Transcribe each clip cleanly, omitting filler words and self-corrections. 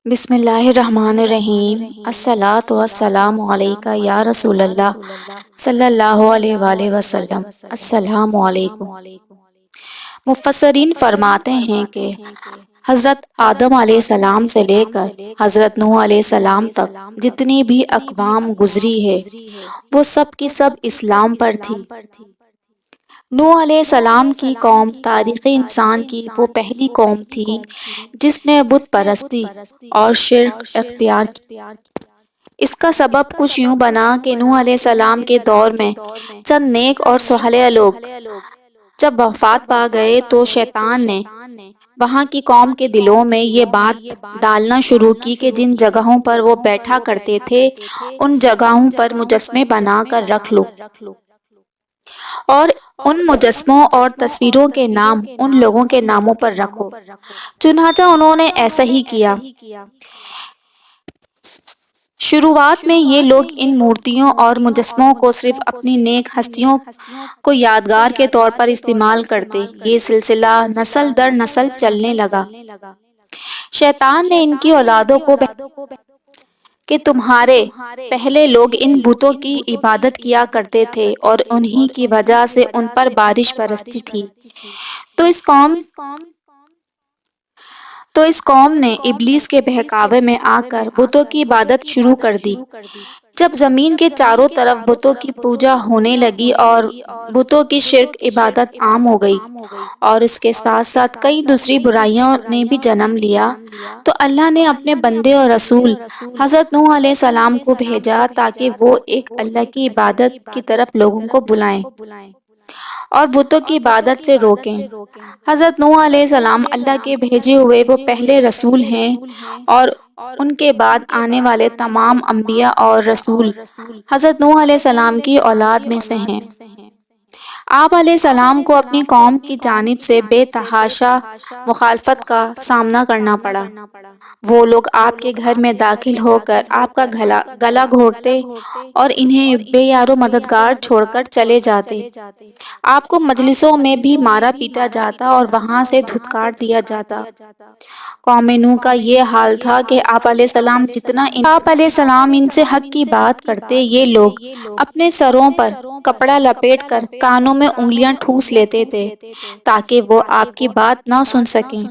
بسم اللہ الرحمن الرحیم، الصلاۃ والسلام علیک یا رسول اللہ صلی اللہ علیہ وآلہ وسلم۔ السلام علیکم۔ مفسرین فرماتے ہیں کہ حضرت آدم علیہ السلام سے لے کر حضرت نوح علیہ السلام تک جتنی بھی اقوام گزری ہے وہ سب کی سب اسلام پر تھی۔ نوح علیہ السلام کی قوم تاریخی انسان کی وہ پہلی قوم تھی جس نے بت پرستی اور شرک اختیار کیا۔ اس کا سبب کچھ یوں بنا کہ نوح علیہ السلام کے دور میں چند نیک اور صالح لوگ جب وفات پا گئے تو شیطان نے وہاں کی قوم کے دلوں میں یہ بات ڈالنا شروع کی کہ جن جگہوں پر وہ بیٹھا کرتے تھے ان جگہوں پر مجسمے بنا کر رکھ لو، اور ان مجسموں اور تصویروں کے نام ان لوگوں کے ناموں پر رکھو۔ چنانچہ انہوں نے ایسا ہی کیا۔ شروعات میں یہ لوگ ان مورتیوں اور مجسموں کو صرف اپنی نیک ہستیوں کو یادگار کے طور پر استعمال کرتے۔ یہ سلسلہ نسل در نسل چلنے لگا۔ شیطان نے ان کی اولادوں کو کہ تمہارے پہلے لوگ ان بتوں کی عبادت کیا کرتے تھے اور انہی کی وجہ سے ان پر بارش برستی تھی، تو اس قوم نے ابلیس کے بہکاوے میں آ کر بتوں کی عبادت شروع کر دی۔ جب زمین کے چاروں طرف بتوں کی پوجا ہونے لگی اور بتوں کی شرک عبادت عام ہو گئی اور اس کے ساتھ ساتھ کئی دوسری برائیوں نے بھی جنم لیا، تو اللہ نے اپنے بندے اور رسول حضرت نوح علیہ السلام کو بھیجا تاکہ وہ ایک اللہ کی عبادت کی طرف لوگوں کو بلائیں اور بتوں کی عبادت سے روکیں۔ حضرت نوح علیہ السلام اللہ کے بھیجے ہوئے وہ پہلے رسول ہیں اور ان کے بعد آنے والے تمام انبیاء اور رسول حضرت نوح علیہ السلام کی اولاد میں سے ہیں۔ آپ علیہ السلام کو اپنی قوم کی جانب سے بے تحاشا مخالفت کا سامنا کرنا پڑا۔ وہ لوگ آپ کے گھر میں داخل ہو کر آپ کا گلا گھونٹتے اور انہیں بے یار و مددگار چھوڑ کر چلے جاتے۔ آپ کو مجلسوں میں بھی مارا پیٹا جاتا اور وہاں سے دھتکار دیا جاتا۔ قوم نوح کا یہ حال تھا کہ آپ علیہ السلام ان سے حق کی بات کرتے، یہ لوگ اپنے سروں پر کپڑا لپیٹ کر کانوں میں انگلیاں ٹھوس لیتے تھے تاکہ وہ آپ کی بات نہ سن سکیں۔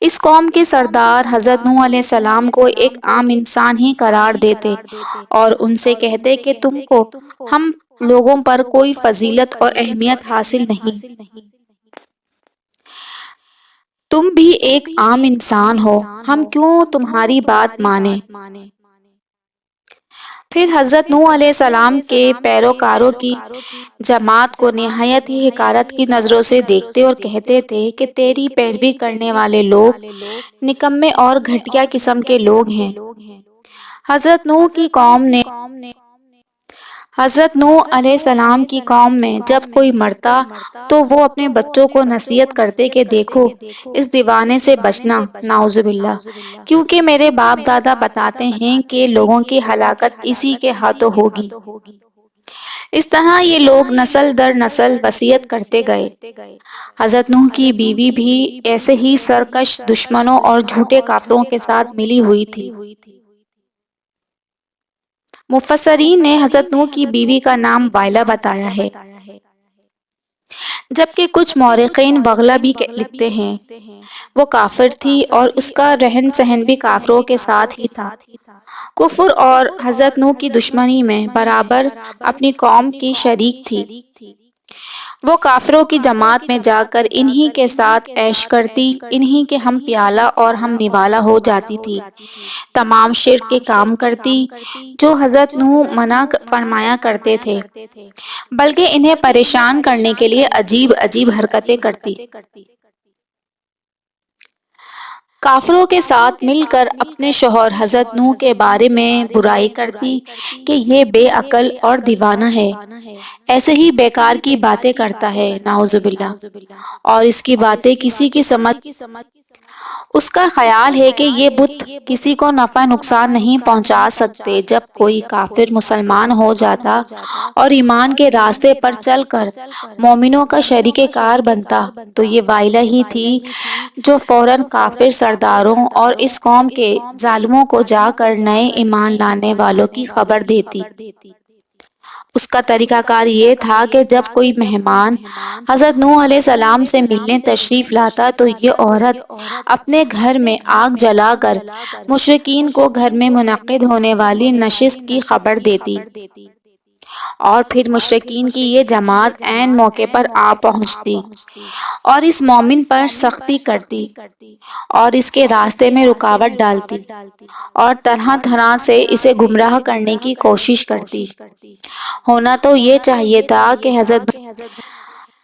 اس قوم کے سردار حضرت نوح علیہ السلام کو ایک عام انسان ہی قرار دیتے اور ان سے کہتے کہ تم کو ہم لوگوں پر کوئی فضیلت اور اہمیت حاصل نہیں، تم بھی ایک عام انسان ہو، ہم کیوں تمہاری بات مانیں۔ پھر حضرت نوح علیہ السلام کے پیروکاروں کی جماعت کو نہایت ہی حقارت کی نظروں سے دیکھتے اور کہتے تھے کہ تیری پیروی کرنے والے لوگ نکمے اور گھٹیا قسم کے لوگ ہیں۔ حضرت نوح علیہ السلام کی قوم میں جب کوئی مرتا تو وہ اپنے بچوں کو نصیحت کرتے کہ دیکھو اس دیوانے سے بچنا، نعوذ باللہ، کیونکہ میرے باپ دادا بتاتے ہیں کہ لوگوں کی ہلاکت اسی کے ہاتھوں ہوگی۔ اس طرح یہ لوگ نسل در نسل وصیت کرتے گئے۔ حضرت نوح کی بیوی بھی ایسے ہی سرکش دشمنوں اور جھوٹے کافروں کے ساتھ ملی ہوئی تھی۔ مفسرین نے حضرت نوح کی بیوی کا نام وائلہ بتایا ہے، جبکہ کچھ مورخین وغلہ بھی لکھتے ہیں۔ وہ کافر تھی اور اس کا رہن سہن بھی کافروں کے ساتھ ہی تھا۔ کفر اور حضرت نوح کی دشمنی میں برابر اپنی قوم کی شریک تھی۔ وہ کافروں کی جماعت میں جا کر انہی کے ساتھ عیش کرتی، انہی کے ہم پیالہ اور ہم نوالہ ہو جاتی تھی، تمام شرک کے کام کرتی جو حضرت نوح منع فرمایا کرتے تھے، بلکہ انہیں پریشان کرنے کے لیے عجیب عجیب حرکتیں کرتی۔ کافروں کے ساتھ مل کر اپنے شوہر حضرت نوح کے بارے میں برائی کرتی کہ یہ بے عقل اور دیوانہ ہے، ایسے ہی بیکار کی باتیں کرتا ہے، نعوذ باللہ، اور اس کی باتیں کسی کی سمجھ، اس کا خیال ہے کہ یہ بت کسی کو نفع نقصان نہیں پہنچا سکتے۔ جب کوئی کافر مسلمان ہو جاتا اور ایمان کے راستے پر چل کر مومنوں کا شریک کار بنتا تو یہ وائلہ ہی تھی جو فوراً کافر سرداروں اور اس قوم کے ظالموں کو جا کر نئے ایمان لانے والوں کی خبر دیتی۔ اس کا طریقہ کار یہ تھا کہ جب کوئی مہمان حضرت نوح علیہ السلام سے ملنے تشریف لاتا تو یہ عورت اپنے گھر میں آگ جلا کر مشرکین کو گھر میں منعقد ہونے والی نشست کی خبر دیتی، اور پھر مشرکین کی یہ جماعت عین موقع پر آ پہنچتی اور اس مومن پر سختی کرتی اور اس کے راستے میں رکاوٹ ڈالتی اور طرح طرح سے اسے گمراہ کرنے کی کوشش کرتی۔ ہونا تو یہ چاہیے تھا کہ حضرت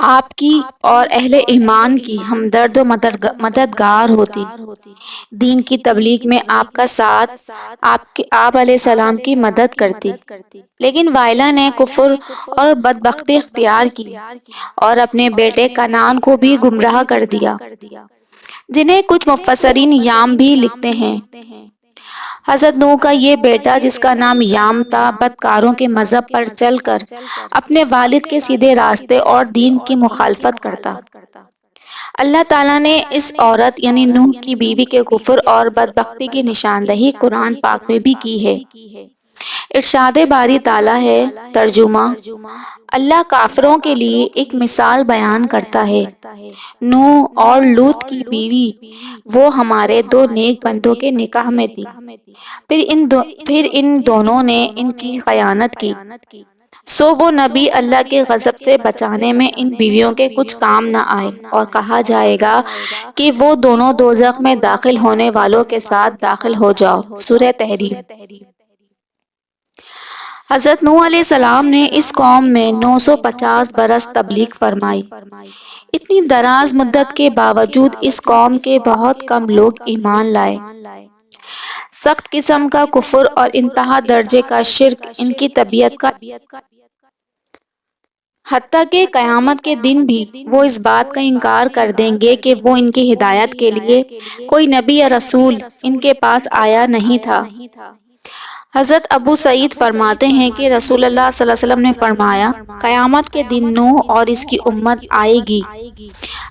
آپ کی اور اہل ایمان کی ہمدرد و مددگار ہوتی، دین کی تبلیغ میں آپ کا ساتھ، آپ علیہ السلام کی مدد کرتی، لیکن وائلہ نے کفر اور بدبختی اختیار کی اور اپنے بیٹے کنعان کو بھی گمراہ کر دیا، جنہیں کچھ مفسرین یام بھی لکھتے ہیں۔ حضرت نوح کا یہ بیٹا جس کا نام یام تھا، بدکاروں کے مذہب پر چل کر اپنے والد کے سیدھے راستے اور دین کی مخالفت کرتا۔ اللہ تعالیٰ نے اس عورت یعنی نوح کی بیوی کے کفر اور بدبختی کی نشاندہی قرآن پاک میں بھی کی ہے۔ ارشاد باری تعالیٰ ہے، ترجمہ: اللہ کافروں کے لیے ایک مثال بیان کرتا ہے، نوح اور لوط کی بیوی وہ ہمارے دو نیک بندوں کے نکاح میں تھی، پھر ان دونوں نے ان کی خیانت کی، سو وہ نبی اللہ کے غضب سے بچانے میں ان بیویوں کے کچھ کام نہ آئے، اور کہا جائے گا کہ وہ دونوں دوزخ میں داخل ہونے والوں کے ساتھ داخل ہو جاؤ۔ سورہ تحریم۔ حضرت نوح علیہ السلام نے اس قوم میں 950 برس تبلیغ فرمائی۔ اتنی دراز مدت کے باوجود اس قوم کے بہت کم لوگ ایمان لائے۔ سخت قسم کا کفر اور انتہا درجے کا شرک ان کی طبیعت کا، حتیٰ کہ قیامت کے دن بھی وہ اس بات کا انکار کر دیں گے کہ وہ ان کی ہدایت کے لیے کوئی نبی یا رسول ان کے پاس آیا نہیں تھا۔ حضرت ابو سعید فرماتے ہیں کہ رسول اللہ صلی اللہ علیہ وسلم نے فرمایا، قیامت کے دن نوح اور اس کی امت آئے گی،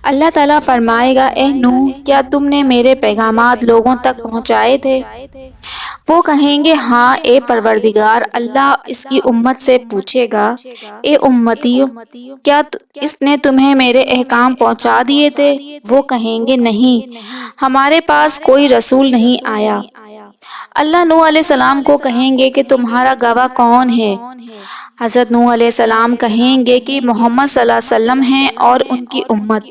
اللہ تعالیٰ فرمائے گا، اے نوح، کیا تم نے میرے پیغامات لوگوں تک پہنچائے تھے؟ وہ کہیں گے، ہاں اے پروردگار۔ اللہ اس کی امت سے پوچھے گا، اے امتیوں، کیا اس نے تمہیں میرے احکام پہنچا دیے تھے؟ وہ کہیں گے، نہیں، ہمارے پاس کوئی رسول نہیں آیا۔ اللہ نوح علیہ السلام کو کہیں گے کہ تمہارا گواہ کون ہے؟ حضرت نوح علیہ السلام کہیں گے کہ محمد صلی اللہ علیہ وسلم ہیں اور ان کی امت۔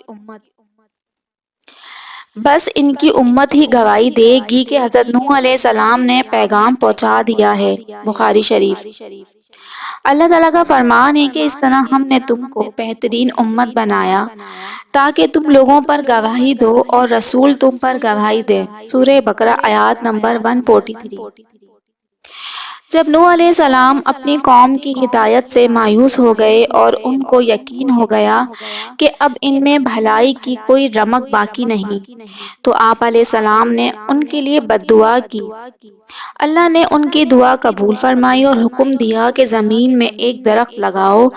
بس ان کی امت ہی گواہی دے گی کہ حضرت نوح علیہ السلام نے پیغام پہنچا دیا ہے۔ بخاری شریف۔ اللہ تعالیٰ کا فرمان ہے کہ اس طرح ہم نے تم کو بہترین امت بنایا تاکہ تم لوگوں پر گواہی دو اور رسول تم پر گواہی دے۔ سورہ بقرہ آیات نمبر 143۔ جب نوح علیہ السلام اپنی قوم کی ہدایت سے مایوس ہو گئے اور ان کو یقین ہو گیا کہ اب ان میں بھلائی کی کوئی رمق باقی نہیں، تو آپ علیہ السلام نے ان کے لیے بد دعا کی۔ اللہ نے ان کی دعا قبول فرمائی اور حکم دیا کہ زمین میں ایک درخت لگاؤ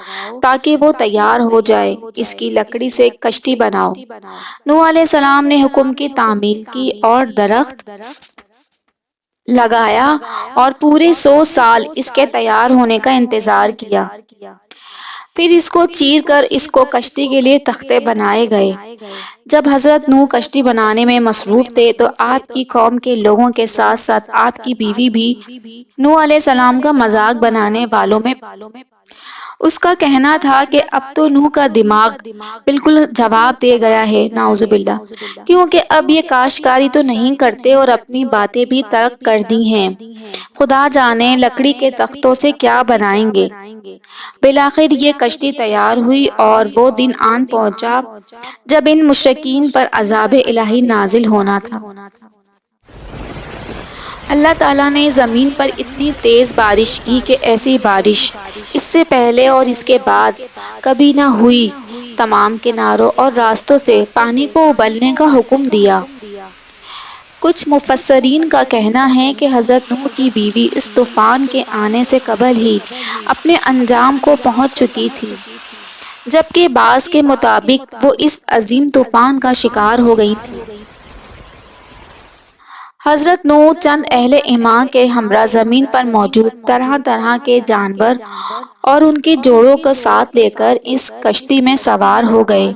تاکہ وہ تیار ہو جائے، اس کی لکڑی سے ایک کشتی بناؤ۔ نوح علیہ السلام نے حکم کی تعمیل کی اور درخت لگایا اور پورے 100 سال اس کے تیار ہونے کا انتظار کیا، پھر اس کو چیر کر اس کو کشتی کے لیے تختے بنائے گئے۔ جب حضرت نوح کشتی بنانے میں مصروف تھے تو آپ کی قوم کے لوگوں کے ساتھ ساتھ آپ کی بیوی بھی نوح علیہ السلام کا مذاق بنانے والوں میں، اس کا کہنا تھا کہ اب تو نوح کا دماغ بالکل جواب دے گیا ہے، نعوذ باللہ، کیونکہ اب یہ کاشتکاری تو نہیں کرتے اور اپنی باتیں بھی ترک کر دی ہیں، خدا جانے لکڑی کے تختوں سے کیا بنائیں گے۔ بالآخر یہ کشتی تیار ہوئی اور وہ دن آن پہنچا جب ان مشرکین پر عذاب الہی نازل ہونا تھا۔ اللہ تعالیٰ نے زمین پر اتنی تیز بارش کی کہ ایسی بارش اس سے پہلے اور اس کے بعد کبھی نہ ہوئی۔ تمام کناروں اور راستوں سے پانی کو ابلنے کا حکم دیا۔ کچھ مفسرین کا کہنا ہے کہ حضرت نوح کی بیوی اس طوفان کے آنے سے قبل ہی اپنے انجام کو پہنچ چکی تھی، جبکہ بعض کے مطابق وہ اس عظیم طوفان کا شکار ہو گئی تھی۔ حضرت نوح چند اہل ایمان کے ہمراہ زمین پر موجود طرح طرح کے جانور اور ان کے جوڑوں کا ساتھ لے کر اس کشتی میں سوار ہو گئے۔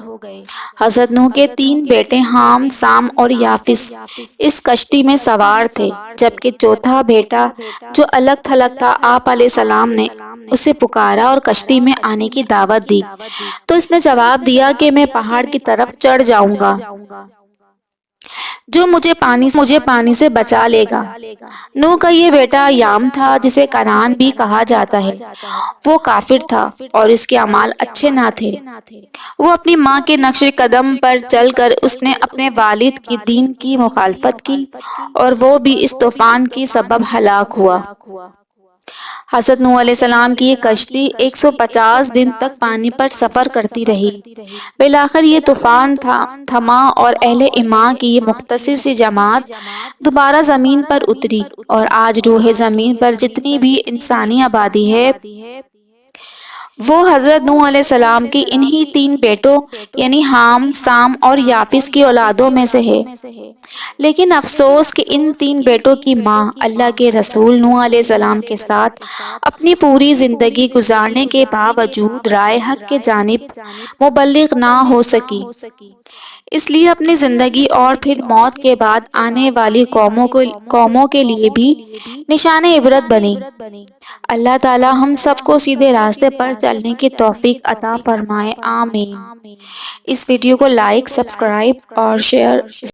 حضرت نوح کے 3 بیٹے حام، سام اور یافس اس کشتی میں سوار تھے، جبکہ چوتھا بیٹا جو الگ تھلگ تھا، آپ علیہ السلام نے اسے پکارا اور کشتی میں آنے کی دعوت دی، تو اس نے جواب دیا کہ میں پہاڑ کی طرف چڑھ جاؤں گا جو مجھے پانی سے بچا لے گا۔ نوح کا یہ بیٹا یام تھا، جسے کنعان بھی کہا جاتا ہے۔ وہ کافر تھا اور اس کے اعمال اچھے نہ تھے۔ وہ اپنی ماں کے نقش قدم پر چل کر اس نے اپنے والد کی دین کی مخالفت کی اور وہ بھی اس طوفان کی سبب ہلاک ہوا۔ حضرت نوح علیہ السلام کی یہ کشتی 150 دن تک پانی پر سفر کرتی رہی۔ بالآخر یہ طوفان تھما اور اہل ایمان کی یہ مختصر سی جماعت دوبارہ زمین پر اتری، اور آج روئے زمین پر جتنی بھی انسانی آبادی ہے وہ حضرت نوح علیہ السلام کی انہی 3 بیٹوں یعنی حام، سام اور یافس کی اولادوں میں سے ہے۔ لیکن افسوس کہ ان 3 بیٹوں کی ماں اللہ کے رسول نوح علیہ السلام کے ساتھ اپنی پوری زندگی گزارنے کے باوجود رائے حق کے جانب مبلغ نہ ہو سکی، اس لیے اپنی زندگی اور پھر موت کے بعد آنے والی قوموں کے لیے بھی نشان عبرت بنی۔ اللہ تعالی ہم سب کو سیدھے راستے پر چلنے کی توفیق عطا فرمائے، آمین۔ اس ویڈیو کو لائک، سبسکرائب اور شیئر